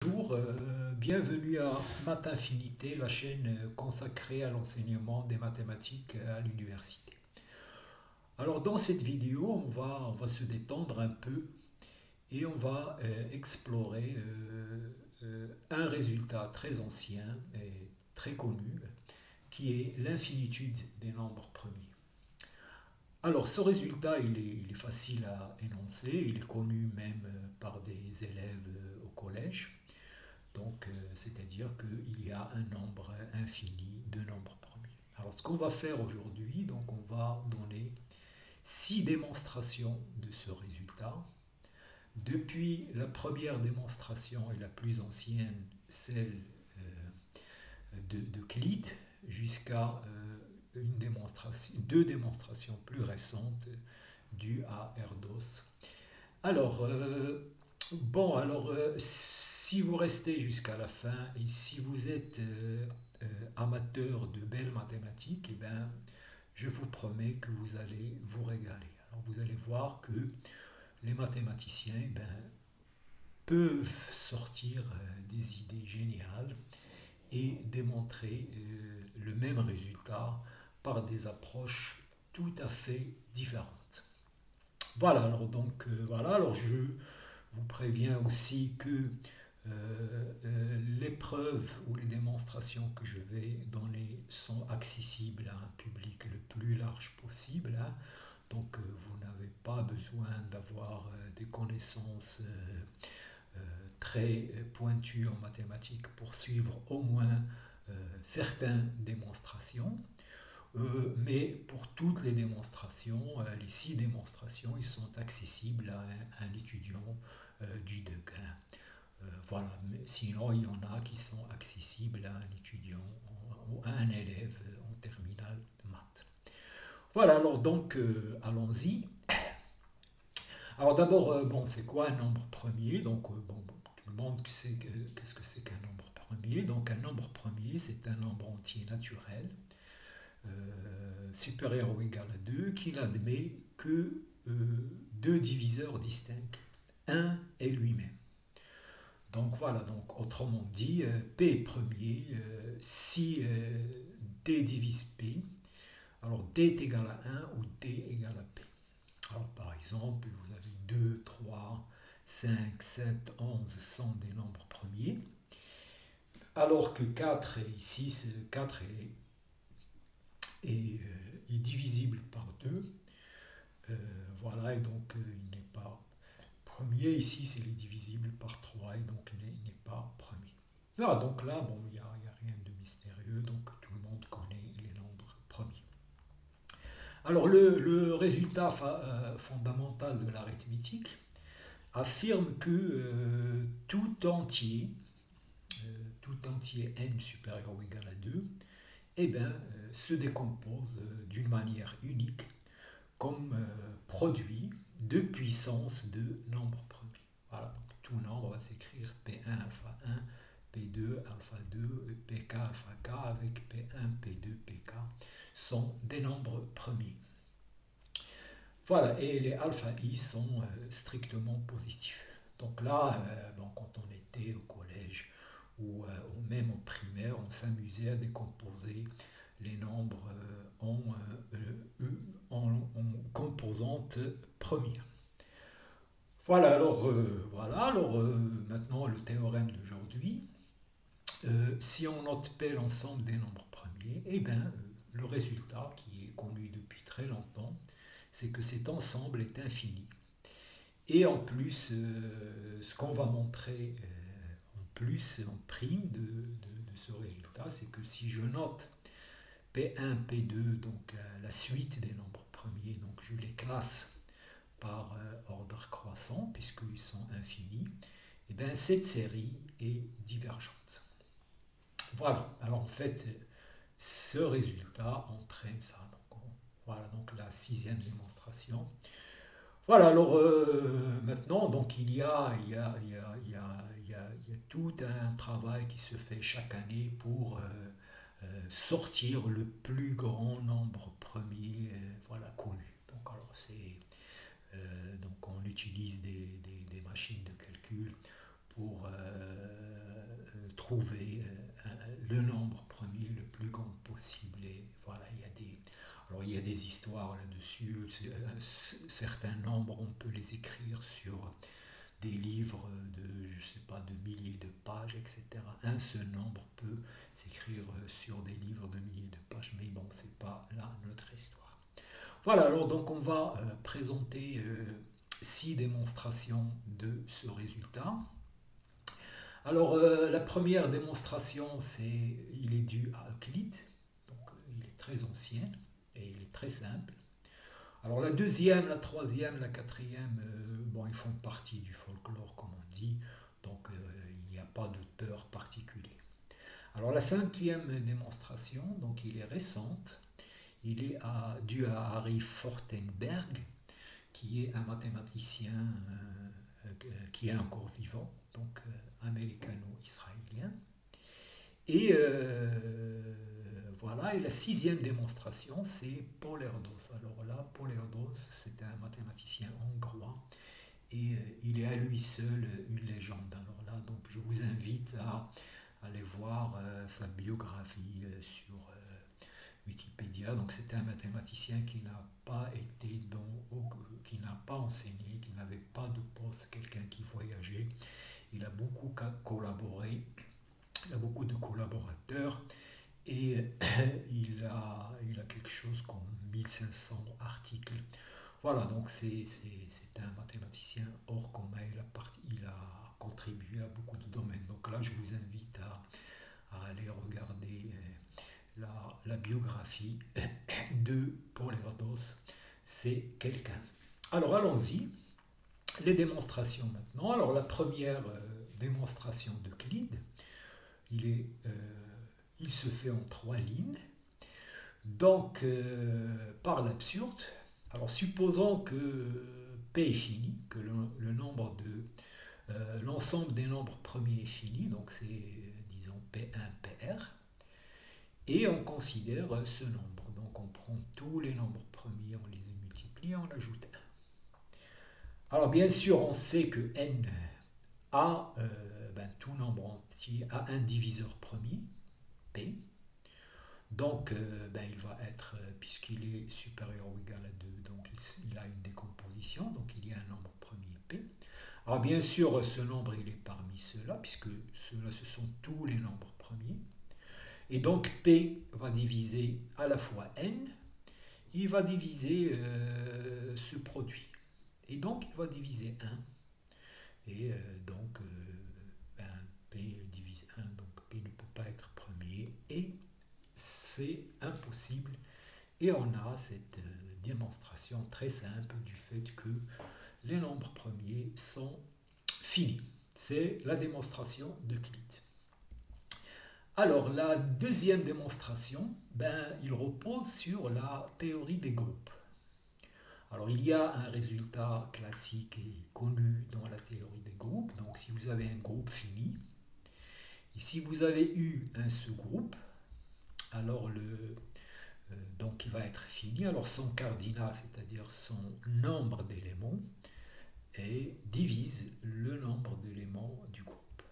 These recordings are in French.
Bonjour, bienvenue à Math Infinité, la chaîne consacrée à l'enseignement des mathématiques à l'université. Alors dans cette vidéo, on va se détendre un peu et on va explorer un résultat très ancien et très connu qui est l'infinitude des nombres premiers. Alors ce résultat, il est facile à énoncer, il est connu même par des élèves au collège. Donc, c'est-à-dire qu'il y a un nombre infini de nombres premiers. Alors, ce qu'on va faire aujourd'hui, donc on va donner 6 démonstrations de ce résultat. Depuis la première démonstration et la plus ancienne, celle d'Euclide, jusqu'à deux démonstrations plus récentes dues à Erdos. Alors, si vous restez jusqu'à la fin et si vous êtes amateur de belles mathématiques, eh ben, je vous promets que vous allez vous régaler. Alors, vous allez voir que les mathématiciens eh ben, peuvent sortir des idées géniales et démontrer le même résultat par des approches tout à fait différentes. Voilà, alors je vous préviens aussi que les preuves ou les démonstrations que je vais donner sont accessibles à un public le plus large possible, hein. Donc vous n'avez pas besoin d'avoir des connaissances très pointues en mathématiques pour suivre au moins certaines démonstrations. Mais pour toutes les démonstrations, les 6 démonstrations, ils sont accessibles à un étudiant du degré. Voilà, mais sinon il y en a qui sont accessibles à un étudiant ou à un élève en terminale de maths. Voilà, alors donc allons-y. Alors d'abord, bon, c'est quoi un nombre premier? Donc bon, tout le monde sait qu'est-ce que c'est qu'un nombre premier. Donc un nombre premier, c'est un nombre entier naturel supérieur ou égal à 2 qui n'admet que deux diviseurs distincts, 1 et lui-même. Donc voilà, donc autrement dit, P premier, si D divise P, alors D est égal à 1 ou D égal à P. Alors par exemple, vous avez 2, 3, 5, 7, 11 sont des nombres premiers, alors que 4 est ici, 4 est divisible par 2. Voilà, et donc il n'est pas premier. Ici, c'est les divisible par 3 et donc il n'est pas premier. Ah, donc là, bon, il n'y a rien de mystérieux, donc tout le monde connaît les nombres premiers. Alors le résultat fondamental de l'arithmétique affirme que tout entier n supérieur ou égal à 2 eh ben, se décompose d'une manière unique comme produit de puissance de nombres premiers. Voilà, donc tout nombre va s'écrire P1 alpha 1, P2 alpha 2, PK alpha K avec P1, P2, PK sont des nombres premiers. Voilà, et les alpha I sont strictement positifs. Donc là, bon, quand on était au collège ou même au primaire, on s'amusait à décomposer les nombres en composantes premières. Voilà, alors maintenant le théorème d'aujourd'hui. Si on note P l'ensemble des nombres premiers, eh bien, le résultat qui est connu depuis très longtemps, c'est que cet ensemble est infini. Et en plus, ce qu'on va montrer en plus, en prime de ce résultat, c'est que si je note P1, P2, donc la suite des nombres premiers, donc je les classe par ordre croissant, puisqu'ils sont infinis, et bien cette série est divergente. Voilà, alors en fait, ce résultat entraîne ça. Donc, voilà, donc la 6e démonstration. Voilà, alors maintenant, donc il y a tout un travail qui se fait chaque année pour sortir le plus grand nombre premier voilà, connu. Donc, donc on utilise des machines de calcul pour trouver le nombre premier le plus grand possible. Et voilà, alors il y a des histoires là-dessus. Certains nombres, on peut les écrire sur des livres de, je sais pas, de milliers de pages, etc. Un seul nombre peut s'écrire sur des livres de milliers de pages, mais bon, c'est pas là notre histoire. Voilà, alors donc on va présenter 6 démonstrations de ce résultat. Alors la première démonstration, il est dû à Euclide, donc il est très ancien et il est très simple. Alors la deuxième, la troisième, la quatrième, bon, ils font partie du folklore comme on dit, donc il n'y a pas d'auteur particulier. Alors la cinquième démonstration, donc il est récente, il est dû à Harry Fortenberg, qui est un mathématicien qui est encore vivant, donc américano-israélien. Et voilà, et la sixième démonstration, c'est Paul Erdos. Alors là, Paul Erdos, c'est un mathématicien hongrois et il est à lui seul une légende. Alors là, donc je vous invite à aller voir sa biographie sur Wikipédia. Donc c'était un mathématicien qui n'a pas été qui n'a pas enseigné, qui n'avait pas de poste, quelqu'un qui voyageait. Il a beaucoup collaboré, il a beaucoup de collaborateurs. Et il a quelque chose comme 1500 articles. Voilà, donc c'est un mathématicien hors commun. Il a contribué à beaucoup de domaines. Donc là, je vous invite à aller regarder la biographie de Paul Erdos. C'est quelqu'un. Alors allons-y. Les démonstrations maintenant. Alors la première démonstration d'Euclide, il se fait en 3 lignes. Donc, par l'absurde, alors supposons que P est fini, que l'ensemble des nombres premiers est fini, donc c'est, disons, P1, PR, et on considère ce nombre. Donc on prend tous les nombres premiers, on les multiplie, on ajoute 1. Alors bien sûr, on sait que n a, tout nombre entier a un diviseur premier, P. Donc, il va être, puisqu'il est supérieur ou égal à 2, donc il a une décomposition, donc il y a un nombre premier P. Alors bien sûr, ce nombre, il est parmi ceux-là, puisque ceux-là, ce sont tous les nombres premiers. Et donc, P va diviser à la fois N, il va diviser ce produit. Et donc, il va diviser 1. Et donc, P divise 1, donc P ne peut pas être premier. Et c'est impossible. Et on a cette démonstration très simple du fait que les nombres premiers sont finis. C'est la démonstration d'Euclide. Alors, la deuxième démonstration, il repose sur la théorie des groupes. Alors, il y a un résultat classique et connu dans la théorie des groupes. Donc, si vous avez un groupe fini, et si vous avez eu un sous-groupe, alors donc il va être fini. Alors son cardinal, c'est-à-dire son nombre d'éléments, divise le nombre d'éléments du groupe.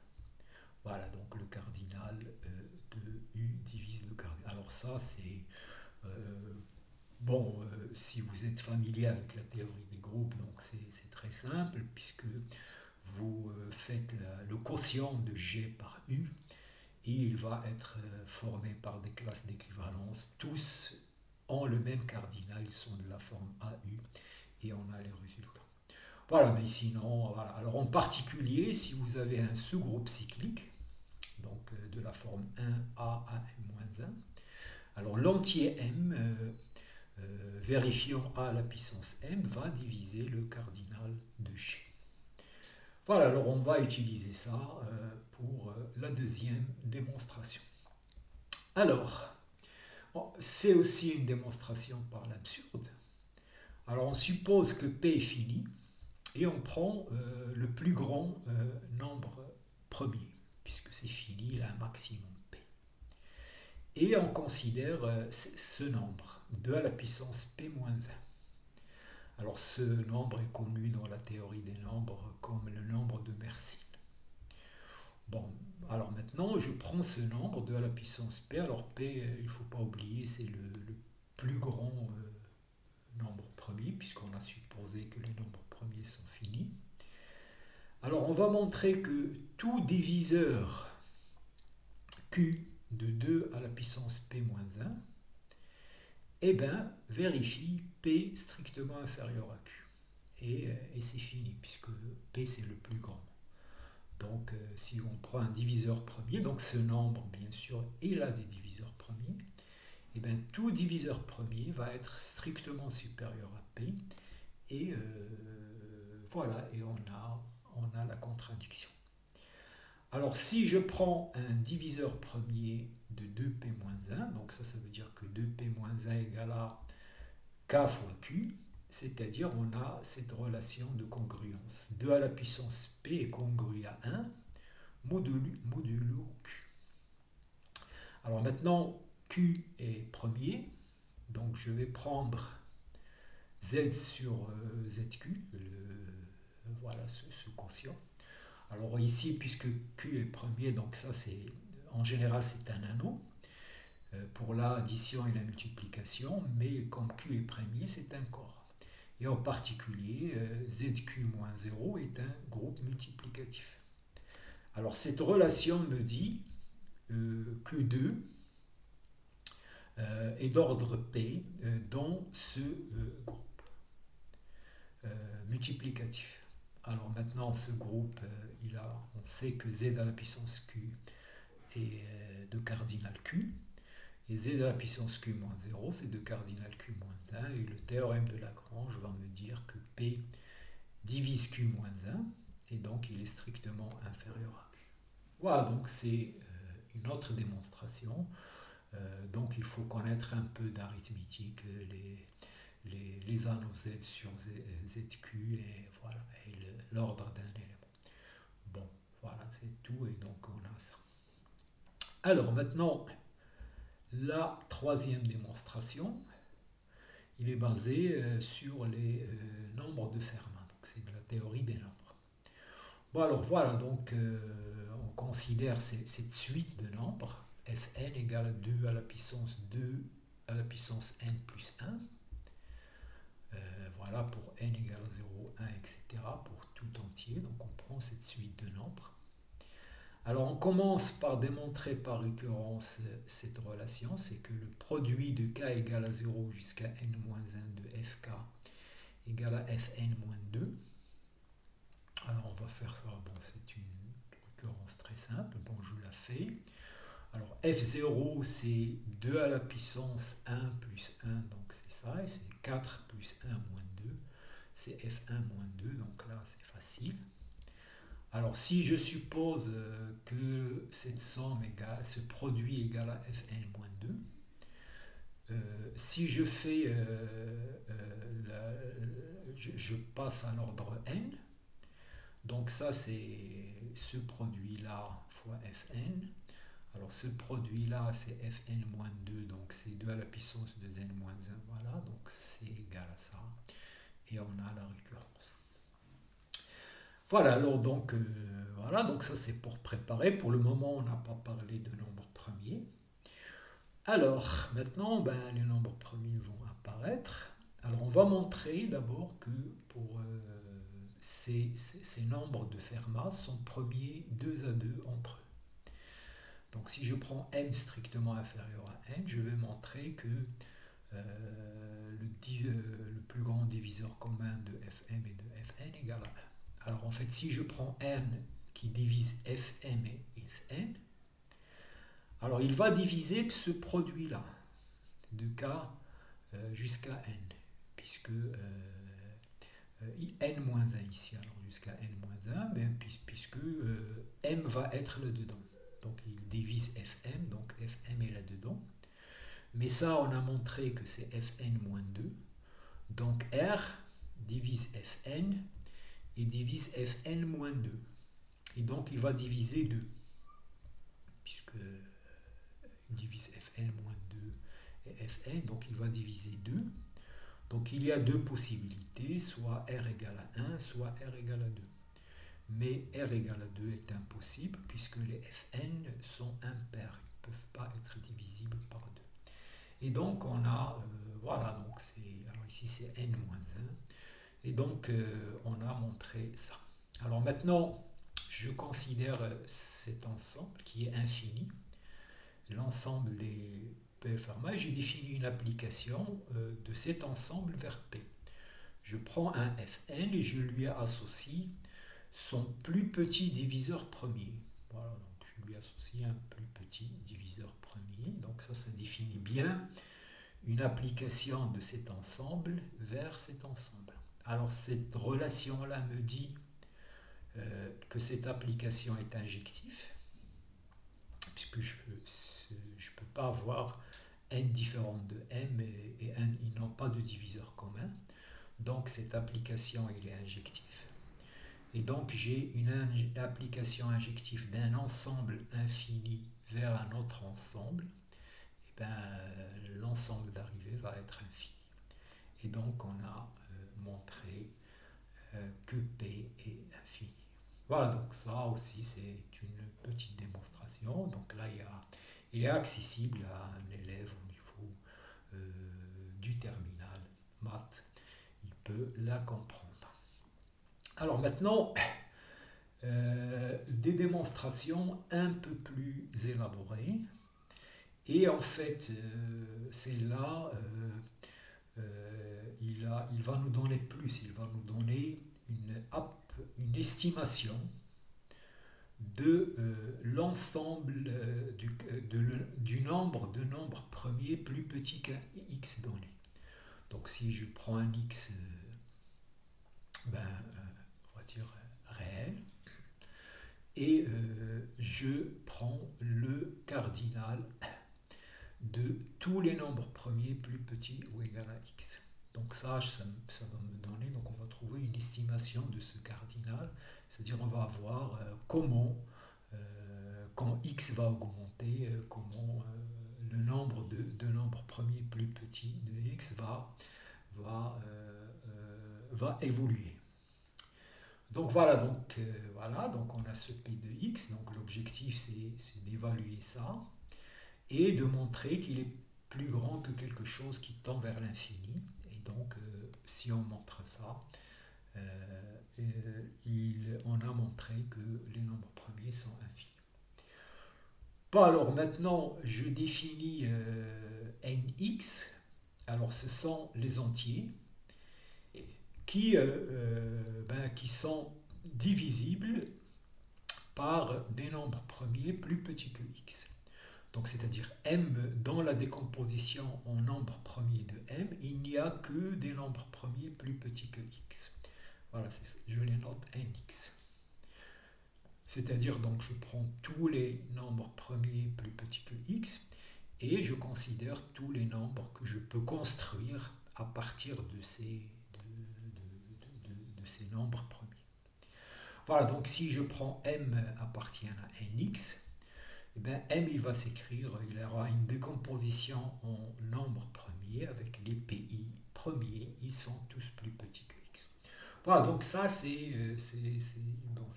Voilà, donc le cardinal de U divise le cardinal. Alors ça, c'est... si vous êtes familier avec la théorie des groupes, donc c'est très simple, puisque vous faites le quotient de G par U, et il va être formé par des classes d'équivalence. Tous ont le même cardinal, ils sont de la forme AU, et on a les résultats. Voilà, mais sinon, voilà. Alors en particulier, si vous avez un sous-groupe cyclique, donc de la forme 1A à M-1, alors l'entier M, vérifiant A à la puissance M, va diviser le cardinal de G. Voilà, alors on va utiliser ça pour la deuxième démonstration. Alors, c'est aussi une démonstration par l'absurde. Alors on suppose que P est fini et on prend le plus grand nombre premier, puisque c'est fini, il a un maximum P. Et on considère ce nombre, 2 à la puissance P-1. Alors ce nombre est connu dans la théorie des nombres comme le nombre de Mersenne. Bon, alors maintenant, je prends ce nombre 2 à la puissance p. Alors p, il ne faut pas oublier, c'est le plus grand nombre premier, puisqu'on a supposé que les nombres premiers sont finis. Alors on va montrer que tout diviseur q de 2 à la puissance p moins 1, eh bien, vérifie p strictement inférieur à q. Et c'est fini, puisque p c'est le plus grand. Donc si on prend un diviseur premier, donc ce nombre bien sûr il a des diviseurs premiers, et bien tout diviseur premier va être strictement supérieur à p, et voilà, et on a la contradiction. Alors si je prends un diviseur premier de 2p-1, donc ça veut dire que 2p-1 égale à k fois q, c'est-à-dire on a cette relation de congruence. 2 à la puissance p est congru à 1 modulo q. Alors maintenant, q est premier, donc je vais prendre z sur zq, voilà ce quotient. Alors ici, puisque q est premier, donc ça c'est en général c'est un anneau pour l'addition et la multiplication, mais comme q est premier, c'est un corps. Et en particulier, zq-0 est un groupe multiplicatif. Alors cette relation me dit que 2 est d'ordre P dans ce groupe multiplicatif. Alors maintenant, ce groupe, on sait que z à la puissance q est de cardinal q, et z à la puissance q moins 0, c'est de cardinal q moins 1, et le théorème de Lagrange va me dire que P divise q moins 1, et donc il est strictement inférieur à q. Voilà, donc c'est une autre démonstration. Donc il faut connaître un peu d'arithmétique, les anneaux z sur zq, et voilà, et l'ordre d'un élément. Bon, voilà, c'est tout, et donc on a ça. Alors maintenant, la troisième démonstration, il est basé sur les nombres de Fermat. Donc c'est de la théorie des nombres. Bon alors voilà, donc on considère cette suite de nombres, fn égale à 2 à la puissance 2 à la puissance n plus 1. Voilà, pour n égale à 0, 1, etc. pour tout entier. Donc on prend cette suite de nombres. Alors on commence par démontrer par récurrence cette relation, c'est que le produit de k égale à 0 jusqu'à n-1 de fk égale à fn-2. Alors on va faire ça, bon c'est une récurrence très simple, bon je la fais. Alors f0 c'est 2 à la puissance 1 plus 1, donc c'est ça, et c'est 4 plus 1 moins 2, c'est f1 moins 2, donc là c'est facile. Alors si je suppose que cette somme égale, ce produit égale à fn-2, si je fais, je passe à l'ordre n, donc ça c'est ce produit-là fois fn. Alors ce produit-là c'est fn-2, donc c'est 2 à la puissance de n-1, voilà, donc c'est égal à ça. Et on a la récurrence. Voilà, alors donc, voilà, donc ça c'est pour préparer. Pour le moment, on n'a pas parlé de nombres premiers. Alors, maintenant, ben, les nombres premiers vont apparaître. Alors, on va montrer d'abord que pour ces nombres de Fermat sont premiers 2 à 2 entre eux. Donc, si je prends m strictement inférieur à n, je vais montrer que le plus grand diviseur commun de fm et de fn égale à 1. Alors en fait, si je prends n qui divise fm et fn, alors il va diviser ce produit-là, de k jusqu'à n, puisque n-1 ici, alors jusqu'à n-1, ben, puisque m va être là-dedans. Donc il divise fm, donc fm est là-dedans. Mais ça, on a montré que c'est fn-2. Donc r divise fn, et divise fn-2. Et donc il va diviser 2. Puisque il divise fn-2 et fn, donc il va diviser 2. Donc il y a deux possibilités, soit r égale à 1, soit r égale à 2. mais r égale à 2 est impossible puisque les fn sont impairs, ils ne peuvent pas être divisibles par 2. Et donc on a, voilà, donc alors ici c'est n-1, et donc on a montré ça. Alors maintenant, je considère cet ensemble qui est infini, l'ensemble des P Fermat, et j'ai défini une application de cet ensemble vers P. Je prends un Fn et je lui associe son plus petit diviseur premier. Voilà, donc je lui associe un plus petit diviseur premier. Donc ça définit bien une application de cet ensemble vers cet ensemble. Alors cette relation-là me dit que cette application est injective, puisque je ne peux pas avoir n différentes de m et n, ils n'ont pas de diviseur commun. Donc cette application elle est injective. Et donc j'ai une application injective d'un ensemble infini vers un autre ensemble. Et ben, l'ensemble d'arrivée va être infini. Et donc on a montré que P est infini. Voilà, donc ça aussi c'est une petite démonstration. Donc là il est accessible à un élève au niveau du terminal maths. Il peut la comprendre. Alors maintenant, des démonstrations un peu plus élaborées. Et en fait, c'est là, il va nous donner plus, il va nous donner une estimation de l'ensemble du nombre de nombres premiers plus petits qu'un x donné. Donc si je prends un x, on va dire réel, et je prends le cardinal de tous les nombres premiers plus petits ou égal à x. Donc ça va me donner, donc on va trouver une estimation de ce cardinal, c'est-à-dire on va voir comment, quand x va augmenter, comment le nombre de nombres premiers plus petits de x va évoluer. Donc voilà, donc on a ce p de x, donc l'objectif c'est d'évaluer ça et de montrer qu'il est plus grand que quelque chose qui tend vers l'infini. Et donc si on montre ça, on a montré que les nombres premiers sont infinis. Bon, alors maintenant je définis nx, alors ce sont les entiers qui sont divisibles par des nombres premiers plus petits que x. Donc c'est-à-dire m dans la décomposition en nombres premiers de m, il n'y a que des nombres premiers plus petits que x. Voilà, je les note nx. C'est-à-dire donc je prends tous les nombres premiers plus petits que x et je considère tous les nombres que je peux construire à partir de ces nombres premiers. Voilà, donc si je prends m appartient à nx, eh bien, m il va s'écrire, il aura une décomposition en nombres premiers avec les pi premiers, ils sont tous plus petits que x. Voilà, donc ça c'est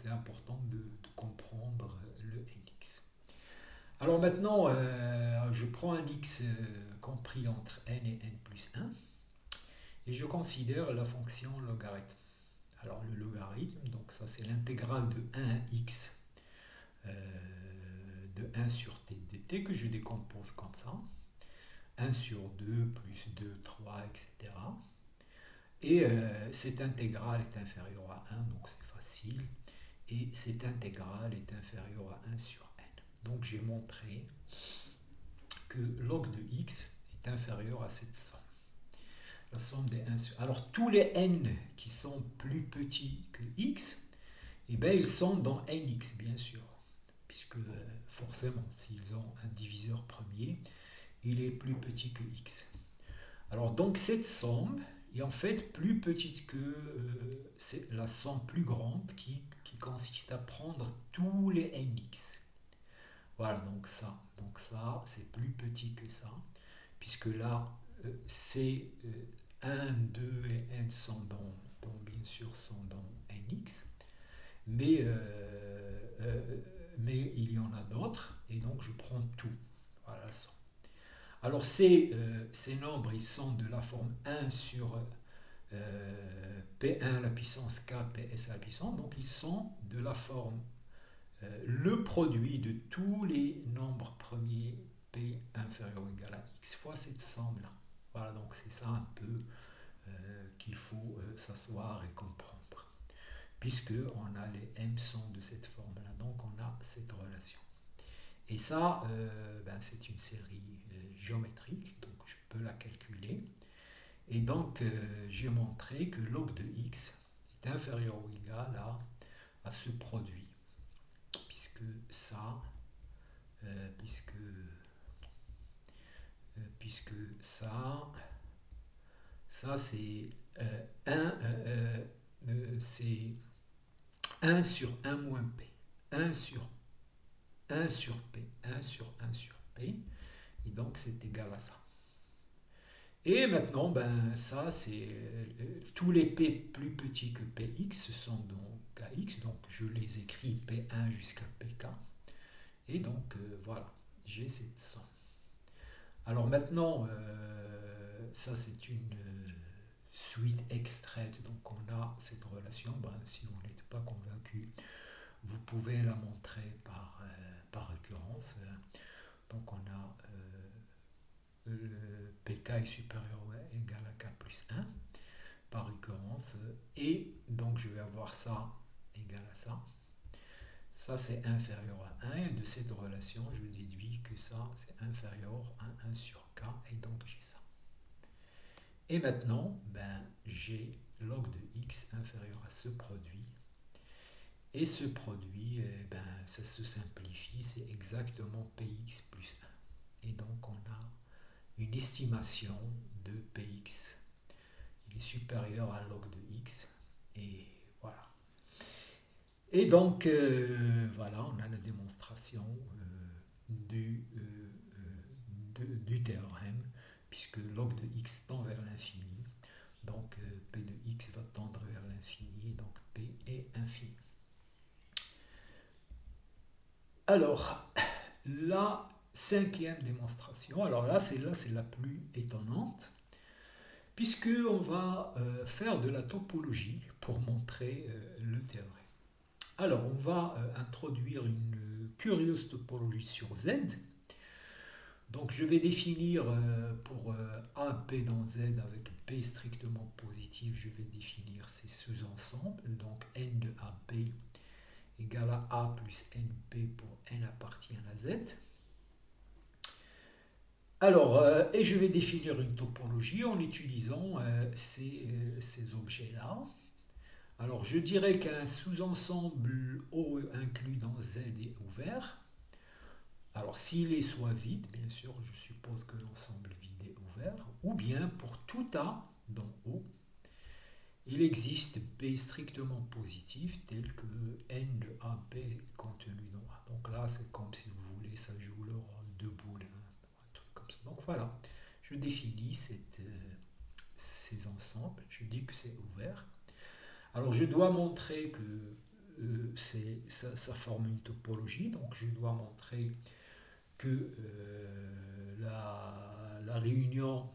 important de comprendre le nx. Alors maintenant, je prends un x compris entre n et n plus 1 et je considère la fonction logarithme. Alors le logarithme, donc ça c'est l'intégrale de 1x de 1 sur t de t que je décompose comme ça. 1 sur 2 plus 2, 3, etc. Et cette intégrale est inférieure à 1, donc c'est facile. Et cette intégrale est inférieure à 1 sur n. Donc j'ai montré que log de x est inférieur à cette somme. La somme des 1 sur... Alors tous les n qui sont plus petits que x, eh bien, ils sont dans nx bien sûr, puisque forcément s'ils ont un diviseur premier, il est plus petit que x. Alors donc cette somme est en fait plus petite que c'est la somme plus grande qui consiste à prendre tous les nx. Voilà, donc ça c'est plus petit que ça, puisque là c'est 1, 2 et n sont bien sûr sont dans nx, mais, mais il y en a d'autres, et donc je prends tout. Voilà, 100. Alors ces nombres, ils sont de la forme 1 sur P1 à la puissance K, PS à la puissance, donc ils sont de la forme le produit de tous les nombres premiers P inférieur ou égal à X fois cette somme-là. Voilà, donc c'est ça un peu qu'il faut s'asseoir et comprendre. Puisque on a les M sont de cette forme-là, donc on a cette relation. Et ça, c'est une série géométrique, donc je peux la calculer. Et donc, j'ai montré que log de x est inférieur ou égal à ce produit. Puisque ça, puisque ça c'est 1, c'est 1 sur 1 moins p. 1 sur 1 sur p. 1 sur 1 sur p. Et donc, c'est égal à ça. Et maintenant, ça, c'est tous les p plus petits que px sont donc kx, donc je les écris p1 jusqu'à pk. Et donc, voilà, j'ai cette somme. Alors maintenant, ça c'est une suite extraite, donc on a cette relation. Si vous n'êtes pas convaincu, vous pouvez la montrer par récurrence. Donc on a le pk est supérieur ou égal à k plus 1 par récurrence, et donc je vais avoir ça égal à ça. Ça c'est inférieur à 1, et de cette relation je déduis que ça c'est inférieur à 1 sur k, et donc j'ai ça. Et maintenant, j'ai log de x inférieur à ce produit, et ce produit, ça se simplifie, c'est exactement px plus 1. Et donc on a une estimation de px. Il est supérieur à log de x, et voilà. Et donc, voilà, on a la démonstration du théorème, puisque log de x tend vers l'infini, donc p de x va tendre vers l'infini, donc p est infini. Alors, la cinquième démonstration, alors là c'est la plus étonnante, puisque on va faire de la topologie pour montrer le théorème. Alors, on va introduire une curieuse topologie sur Z. Donc, je vais définir pour AP dans Z avec P strictement positif, je vais définir ces sous-ensembles. Donc, N de AP égale à A plus NP pour N appartient à Z. Alors, et je vais définir une topologie en utilisant ces objets-là. Alors, je dirais qu'un sous-ensemble O inclus dans Z est ouvert. Alors, s'il est soit vide, bien sûr, je suppose que l'ensemble vide est ouvert, ou bien pour tout A dans O, il existe P strictement positif tel que N de AP est contenu dans A. Donc là, c'est comme si vous voulez, ça joue le rôle de boule, un truc comme ça. Donc voilà, je définis ces ensembles, je dis que c'est ouvert. Alors je dois montrer que ça forme une topologie, donc je dois montrer que la réunion,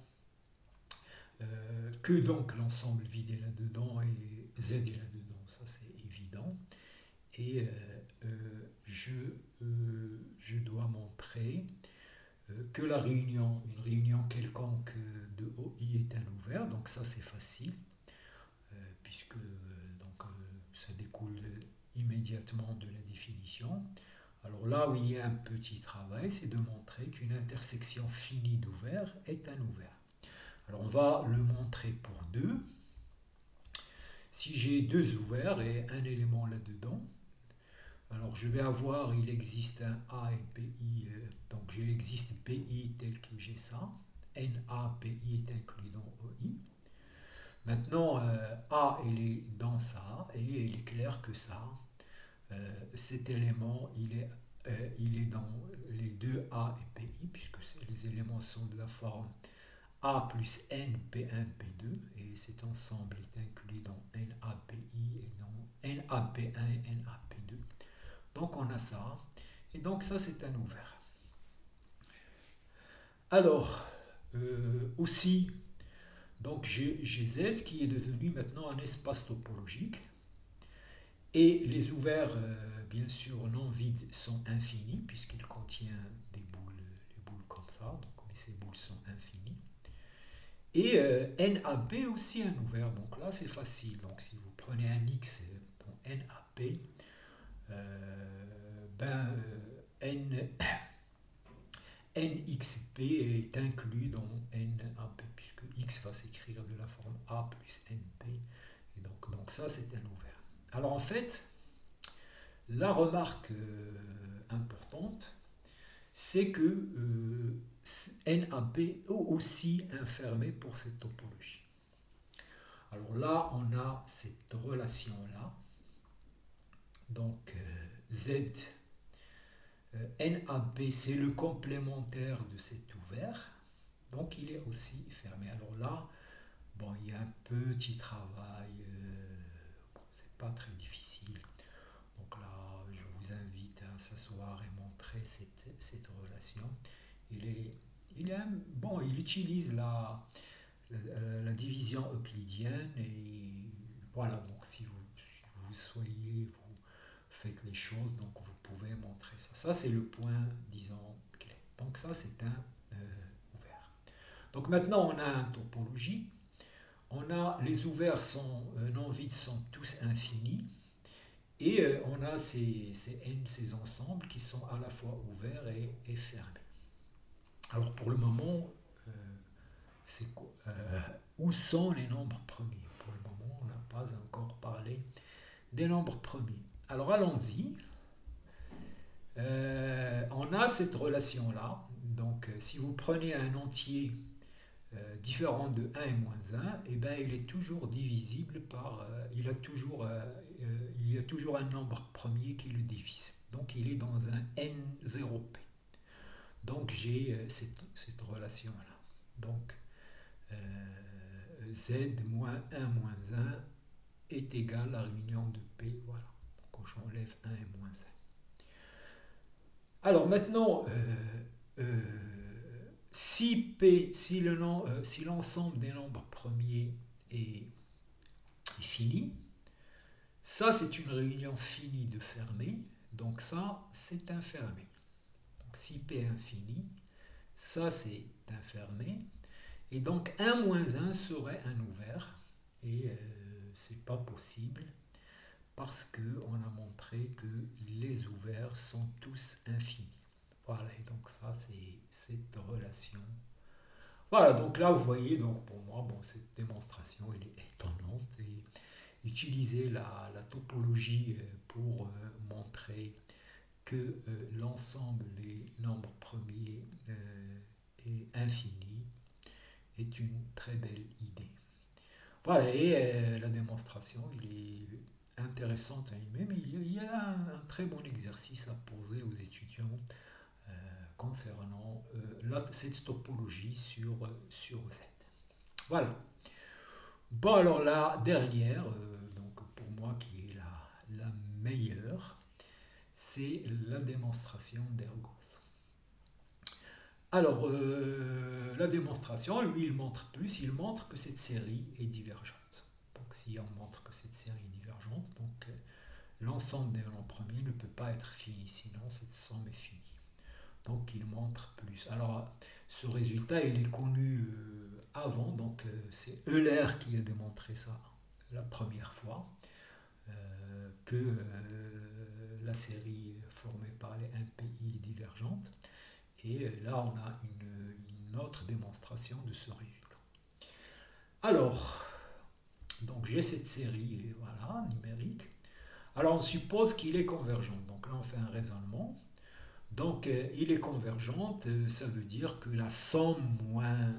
que donc l'ensemble vide est là-dedans et Z est là-dedans, ça c'est évident. Et je dois montrer que la réunion, une réunion quelconque de OI est un ouvert, donc ça c'est facile, puisque ça découle immédiatement de la définition. Alors là où il y a un petit travail, c'est de montrer qu'une intersection finie d'ouvert est un ouvert. Alors on va le montrer pour deux. Si j'ai deux ouverts et un élément là-dedans, alors je vais avoir, il existe un A et PI, donc il existe PI tel que j'ai ça, NA, PI est inclus dans OI. Maintenant, A, il est dans ça, et il est clair que ça, cet élément, il est dans les deux A et PI, puisque les éléments sont de la forme A plus N P1 P2 et cet ensemble est inclus dans NAPI et dans NAP1 et NAP2. Donc on a ça et donc ça c'est un ouvert. Alors aussi donc j'ai Z qui est devenu maintenant un espace topologique et les ouverts bien sûr non vides sont infinis puisqu'ils contiennent des boules, les boules comme ça, donc mais ces boules sont infinies. Et NAP aussi un ouvert, donc là c'est facile. Donc si vous prenez un X dans NAP, N, NXP est inclus dans NAP, puisque X va s'écrire de la forme A plus NP. Et donc ça c'est un ouvert. Alors en fait, la remarque importante, c'est que NAP est aussi informé pour cette topologie. Alors là, on a cette relation-là. Donc Z, NAP, c'est le complémentaire de cet ouvert. Donc il est aussi fermé. Alors là, bon, il y a un petit travail. Bon, c'est pas très difficile. Donc là, je vous invite à s'asseoir et montrer cette relation. Il utilise la division euclidienne et voilà, donc si vous faites les choses, donc vous pouvez montrer ça. Ça c'est le point, disons, clé. Donc ça c'est un ouvert. Donc maintenant on a une topologie. Les ouverts non vides sont tous infinis. Et on a ces ensembles qui sont à la fois ouverts et fermés. Alors pour le moment, où sont les nombres premiers? Pour le moment, on n'a pas encore parlé des nombres premiers. Alors allons-y. On a cette relation-là. Donc si vous prenez un entier différent de 1 et moins 1, eh ben, il est toujours divisible par... il y a toujours un nombre premier qui le divise. Donc il est dans un N0P. Donc j'ai cette relation-là. Donc Z moins 1 moins 1 est égal à l'union de P. Voilà. Donc j'enlève 1 et moins 1. Alors maintenant... si l'ensemble des nombres premiers est fini, ça c'est une réunion finie de fermé, donc ça c'est un fermé. Donc si P est infini, ça c'est un fermé, et donc 1 moins 1 serait un ouvert, et c'est pas possible parce qu'on a montré que les ouverts sont tous infinis. Voilà, et donc ça, c'est cette relation. Voilà, donc là, vous voyez, donc pour moi, bon, cette démonstration, elle est étonnante. Et utiliser la topologie pour montrer que l'ensemble des nombres premiers est infini est une très belle idée. Voilà, et la démonstration, il est intéressante à elle-même. Il y a un très bon exercice à poser aux étudiants concernant cette topologie sur Z. Voilà. Bon, alors la dernière, donc pour moi qui est la meilleure, c'est la démonstration d'Ergos. Alors, la démonstration, lui, il montre que cette série est divergente. Donc, si on montre que cette série est divergente, donc l'ensemble des nombres premiers ne peut pas être fini, sinon cette somme est finie. Donc il montre plus. Alors ce résultat il est connu avant, donc c'est Euler qui a démontré ça la première fois, que la série formée par les MPI est divergente. Et là on a une autre démonstration de ce résultat. Alors, donc j'ai cette série voilà, numérique. Alors on suppose qu'il est convergent. Donc là on fait un raisonnement. Donc, il est convergente, ça veut dire que la somme moins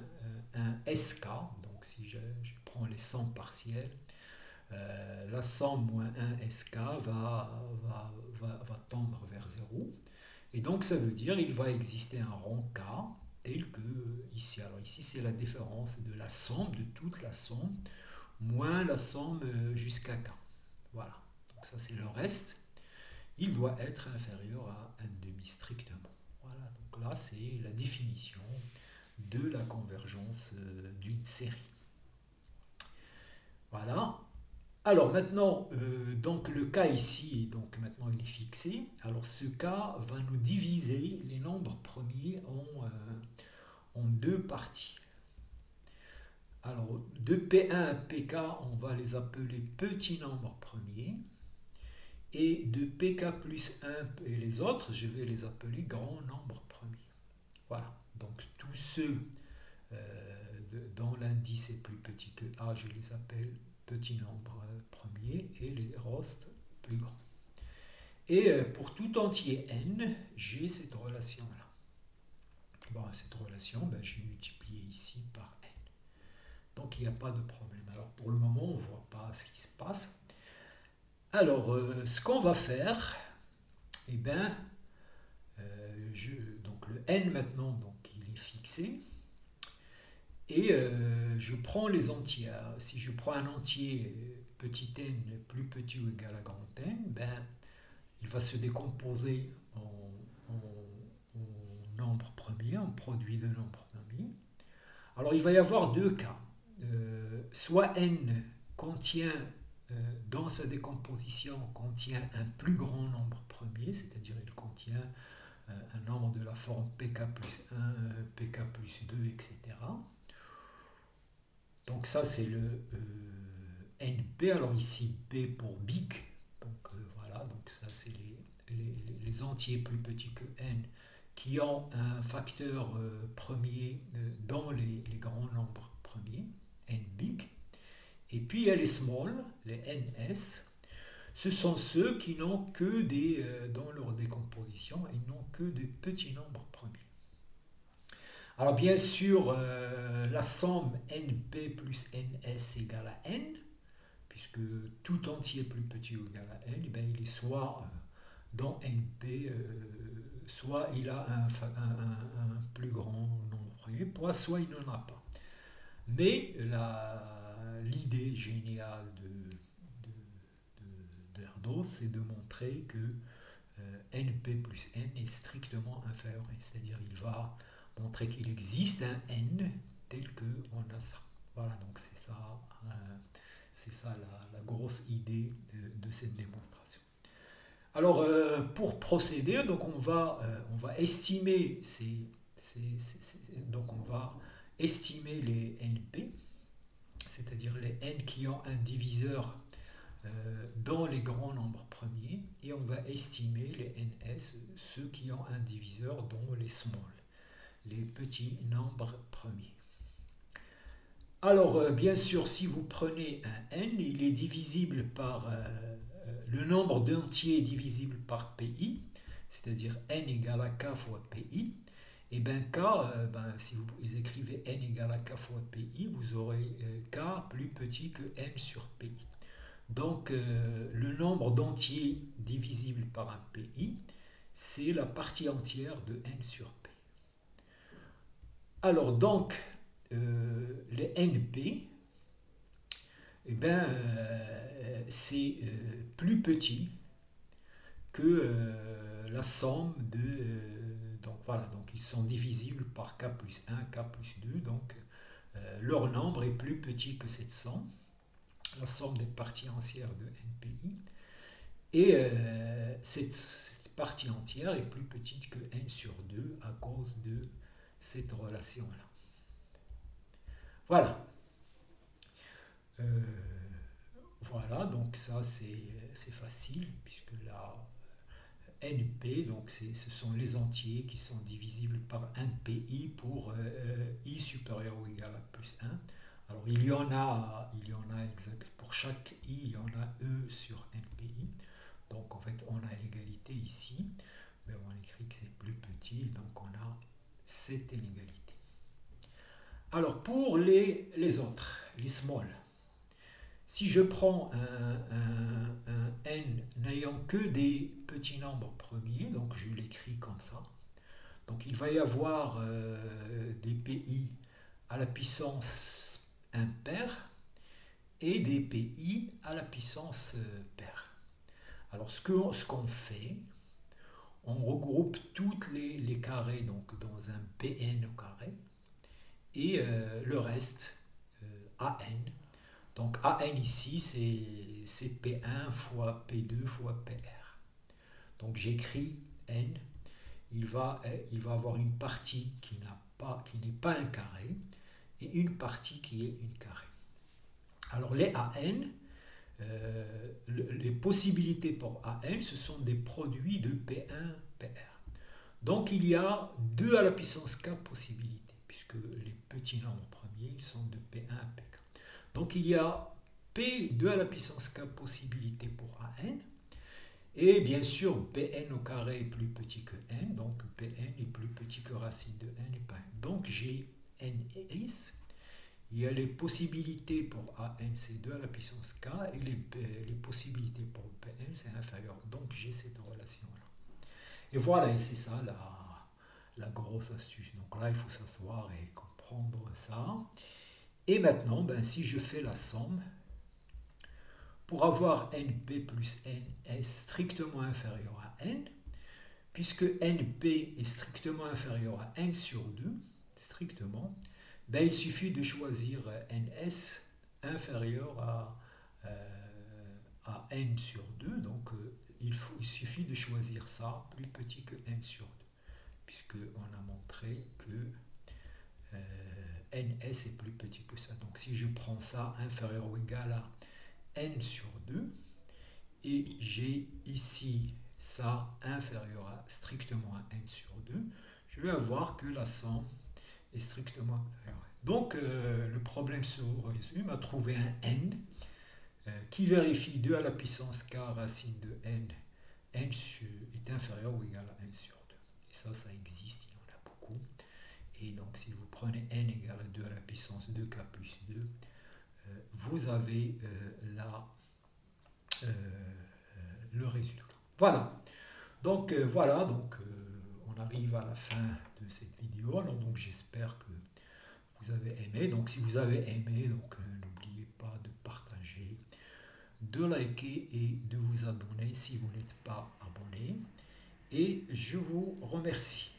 un SK, donc si je prends les sommes partielles, la somme moins 1 SK va tendre vers 0. Et donc, ça veut dire qu'il va exister un rond K tel que ici. Alors ici, c'est la différence de la somme, de toute la somme, moins la somme jusqu'à k. Voilà, donc ça c'est le reste. Il doit être inférieur à 1,5 strictement. Voilà, donc là c'est la définition de la convergence d'une série. Voilà. Alors maintenant, donc le cas ici, donc maintenant il est fixé. Alors ce cas va nous diviser les nombres premiers en deux parties. Alors de P1 à Pk, on va les appeler petits nombres premiers. Et de Pk plus 1 et les autres, je vais les appeler grands nombres premiers. Voilà, donc tous ceux dont l'indice est plus petit que A, je les appelle petits nombres premiers et les restes plus grands. Et pour tout entier n, j'ai cette relation-là. Bon, cette relation, j'ai multiplié ici par n. Donc il n'y a pas de problème. Alors pour le moment, on ne voit pas ce qui se passe. Alors, ce qu'on va faire, eh bien, donc le n maintenant, donc il est fixé. Et je prends les entiers. Alors, si je prends un entier petit n plus petit ou égal à grand n, il va se décomposer en nombre premier, en produit de nombres premiers. Alors il va y avoir deux cas. Soit n contient, dans sa décomposition, contient un plus grand nombre premier, c'est-à-dire il contient un nombre de la forme pk plus 1, pk plus 2, etc. Donc ça c'est le NP, alors ici P pour big, donc voilà, donc ça c'est les entiers plus petits que n qui ont un facteur premier dans les grands nombres premiers, n big, et puis il y a les small, les ns, ce sont ceux qui n'ont que des, dans leur décomposition, ils n'ont que des petits nombres premiers. Alors bien sûr, la somme np plus ns égale à n, puisque tout entier plus petit ou égal à n, il est soit dans np, soit il a un plus grand nombre premier, soit il n'en a pas. Mais l'idée géniale d'Erdos, c'est de montrer que np plus n est strictement inférieur à n, c'est-à-dire il va montrer qu'il existe un n tel qu'on a ça. Voilà, donc c'est ça la grosse idée de cette démonstration. Alors, pour procéder, donc on va estimer donc on va estimer les NP, c'est-à-dire les n qui ont un diviseur dans les grands nombres premiers, et on va estimer les ns, ceux qui ont un diviseur dans les small, les petits nombres premiers. Alors, bien sûr, si vous prenez un n, il est divisible par le nombre d'entiers divisible par pi, c'est-à-dire n égale à k fois pi. Et bien k, si vous écrivez n égale à k fois pi, vous aurez k plus petit que n sur pi. Donc, le nombre d'entiers divisible par un pi, c'est la partie entière de n sur p. Alors, donc, les NP, c'est plus petit que la somme de... donc voilà, donc ils sont divisibles par k plus 1, k plus 2, donc leur nombre est plus petit que cette somme, la somme des parties entières de NPI, et cette partie entière est plus petite que n sur 2 à cause de cette relation-là. Voilà. Voilà, donc ça c'est facile, puisque là, NP, donc ce sont les entiers qui sont divisibles par 1PI pour I supérieur ou égal à plus 1. Alors il y en a exact, pour chaque I, il y en a E sur NPI. Donc en fait, on a l'égalité ici, mais on écrit que c'est plus petit, donc on a cette inégalité. Alors pour les autres, les small, si je prends un n n'ayant que des petits nombres premiers, donc je l'écris comme ça, Donc il va y avoir des pays à la puissance impaire et des pays à la puissance paire. Alors ce qu'on fait, on regroupe toutes les carrés donc, dans un Pn au carré et le reste AN. Donc AN ici c'est P1 fois P2 fois PR. Donc j'écris N, il va avoir une partie qui n'est pas un carré et une partie qui est une carré. Alors les AN, les possibilités pour AN, ce sont des produits de P1, PR. Donc il y a 2 à la puissance k possibilités, puisque les petits nombres premiers ils sont de P1 à Pk. Donc il y a P2 à la puissance k possibilités pour AN, et bien sûr Pn au carré est plus petit que n, donc Pn est plus petit que racine de n et pas n. Donc j'ai n et s. Il y a les possibilités pour AN, c'est 2 à la puissance k, et les possibilités pour Pn, c'est inférieur. Donc j'ai cette relation-là. Et voilà, et c'est ça la grosse astuce. Donc là, il faut s'asseoir et comprendre ça. Et maintenant, ben, si je fais la somme, pour avoir NP plus NS strictement inférieur à N, puisque NP est strictement inférieur à N sur 2, strictement, ben, il suffit de choisir NS inférieur à N sur 2. Donc il suffit de choisir ça plus petit que N sur 2, puisqu'on a montré que NS est plus petit que ça. Donc si je prends ça inférieur ou égal à N sur 2, et j'ai ici ça inférieur à strictement à N sur 2, je vais avoir que la somme est strictement inférieure. Donc le problème se résume à trouver un N qui vérifie 2 à la puissance k racine de N, N est inférieur ou égal à N sur 2. Et ça existe, il y en a beaucoup. Et donc si vous prenez N égale à 2 à la puissance 2k plus 2, vous avez le résultat. Voilà. Donc on arrive à la fin de cette vidéo. Alors donc j'espère que vous avez aimé. Donc si vous avez aimé, donc n'oubliez pas de partager, de liker et de vous abonner si vous n'êtes pas abonné. Et je vous remercie.